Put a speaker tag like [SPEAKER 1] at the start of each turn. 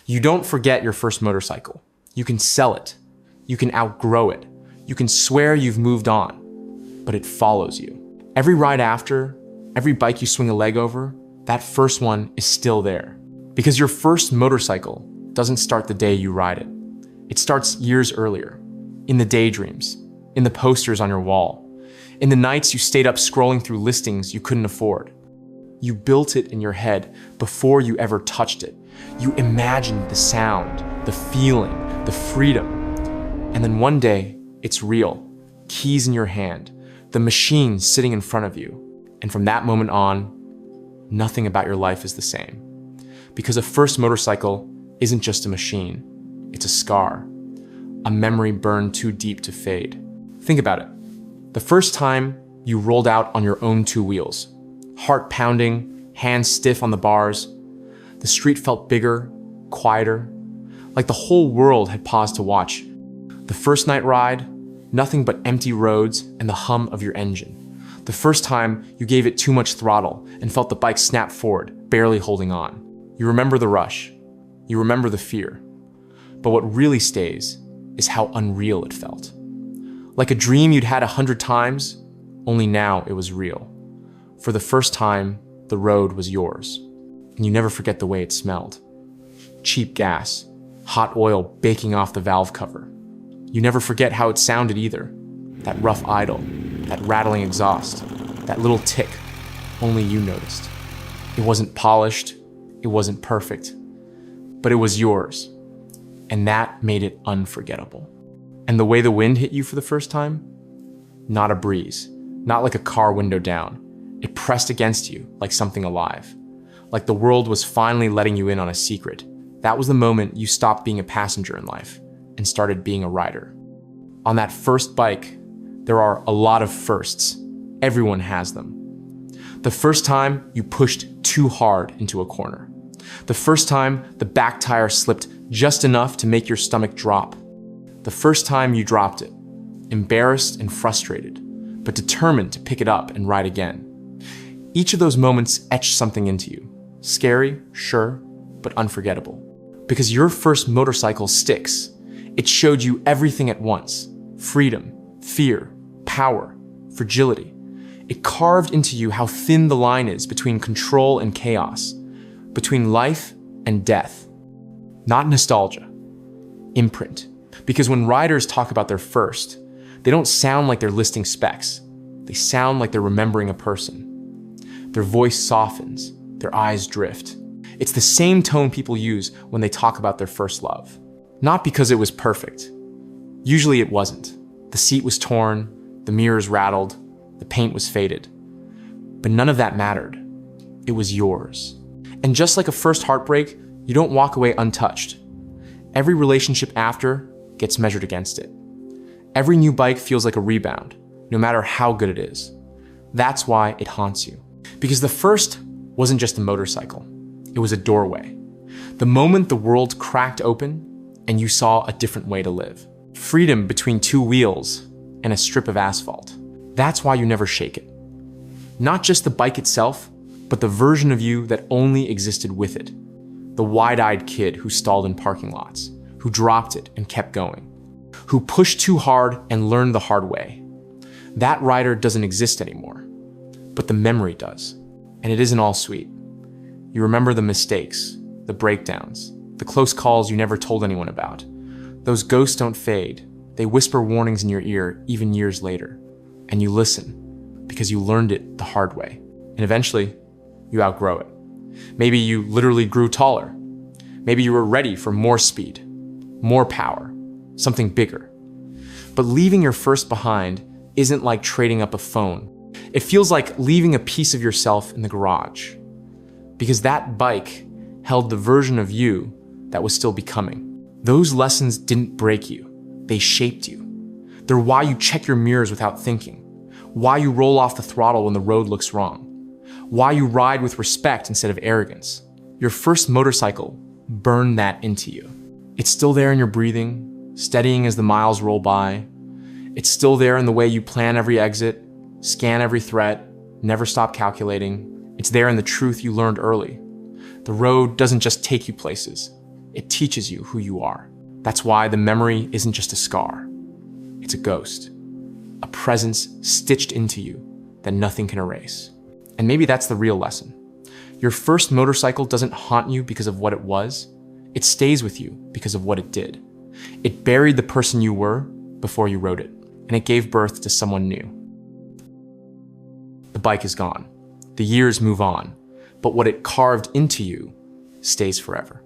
[SPEAKER 1] You don't forget your first motorcycle. You can sell it. You can outgrow it. You can swear you've moved on, but it follows you. Every ride after, every bike you swing a leg over, that first one is still there. Because your first motorcycle doesn't start the day you ride it. It starts years earlier, in the daydreams, in the posters on your wall, in the nights you stayed up scrolling through listings you couldn't afford. You built it in your head before you ever touched it. You imagined the sound, the feeling, the freedom. And then one day, it's real. Keys in your hand, the machine sitting in front of you. And from that moment on, nothing about your life is the same. Because a first motorcycle isn't just a machine, it's a scar, a memory burned too deep to fade. Think about it. The first time you rolled out on your own two wheels, heart pounding, hands stiff on the bars, the street felt bigger, quieter, like the whole world had paused to watch. The first night ride, nothing but empty roads and the hum of your engine. The first time you gave it too much throttle and felt the bike snap forward, barely holding on. You remember the rush. You remember the fear. But what really stays is how unreal it felt. Like a dream you'd had 100 times, only now it was real. For the first time, the road was yours. And you never forget the way it smelled. Cheap gas, hot oil baking off the valve cover. You never forget how it sounded either. That rough idle, that rattling exhaust, that little tick, only you noticed. It wasn't polished, it wasn't perfect, but it was yours. And that made it unforgettable. And the way the wind hit you for the first time? Not a breeze, not like a car window down. It pressed against you like something alive. Like the world was finally letting you in on a secret. That was the moment you stopped being a passenger in life and started being a rider. On that first bike, there are a lot of firsts. Everyone has them. The first time you pushed too hard into a corner. The first time the back tire slipped just enough to make your stomach drop. The first time you dropped it, embarrassed and frustrated, but determined to pick it up and ride again. Each of those moments etched something into you. Scary, sure, but unforgettable. Because your first motorcycle sticks. It showed you everything at once. Freedom, fear, power, fragility. It carved into you how thin the line is between control and chaos, between life and death. Not nostalgia, imprint. Because when riders talk about their first, they don't sound like they're listing specs. They sound like they're remembering a person. Their voice softens, their eyes drift. It's the same tone people use when they talk about their first love. Not because it was perfect. Usually it wasn't. The seat was torn, the mirrors rattled, the paint was faded. But none of that mattered. It was yours. And just like a first heartbreak, you don't walk away untouched. Every relationship after gets measured against it. Every new bike feels like a rebound, no matter how good it is. That's why it haunts you. Because the first wasn't just a motorcycle. It was a doorway. The moment the world cracked open and you saw a different way to live. Freedom between two wheels and a strip of asphalt. That's why you never shake it. Not just the bike itself, but the version of you that only existed with it. The wide-eyed kid who stalled in parking lots, who dropped it and kept going, who pushed too hard and learned the hard way. That rider doesn't exist anymore, but the memory does. And it isn't all sweet. You remember the mistakes, the breakdowns, the close calls you never told anyone about. Those ghosts don't fade. They whisper warnings in your ear even years later. And you listen because you learned it the hard way. And eventually, you outgrow it. Maybe you literally grew taller. Maybe you were ready for more speed, more power, something bigger. But leaving your first behind isn't like trading up a phone. It feels like leaving a piece of yourself in the garage. Because that bike held the version of you that was still becoming. Those lessons didn't break you. They shaped you. They're why you check your mirrors without thinking. Why you roll off the throttle when the road looks wrong. Why you ride with respect instead of arrogance. Your first motorcycle burned that into you. It's still there in your breathing, steadying as the miles roll by. It's still there in the way you plan every exit, scan every threat, never stop calculating. It's there in the truth you learned early. The road doesn't just take you places. It teaches you who you are. That's why the memory isn't just a scar. It's a ghost, a presence stitched into you that nothing can erase. And maybe that's the real lesson. Your first motorcycle doesn't haunt you because of what it was. It stays with you because of what it did. It buried the person you were before you rode it, and it gave birth to someone new. The bike is gone. The years move on, but what it carved into you stays forever.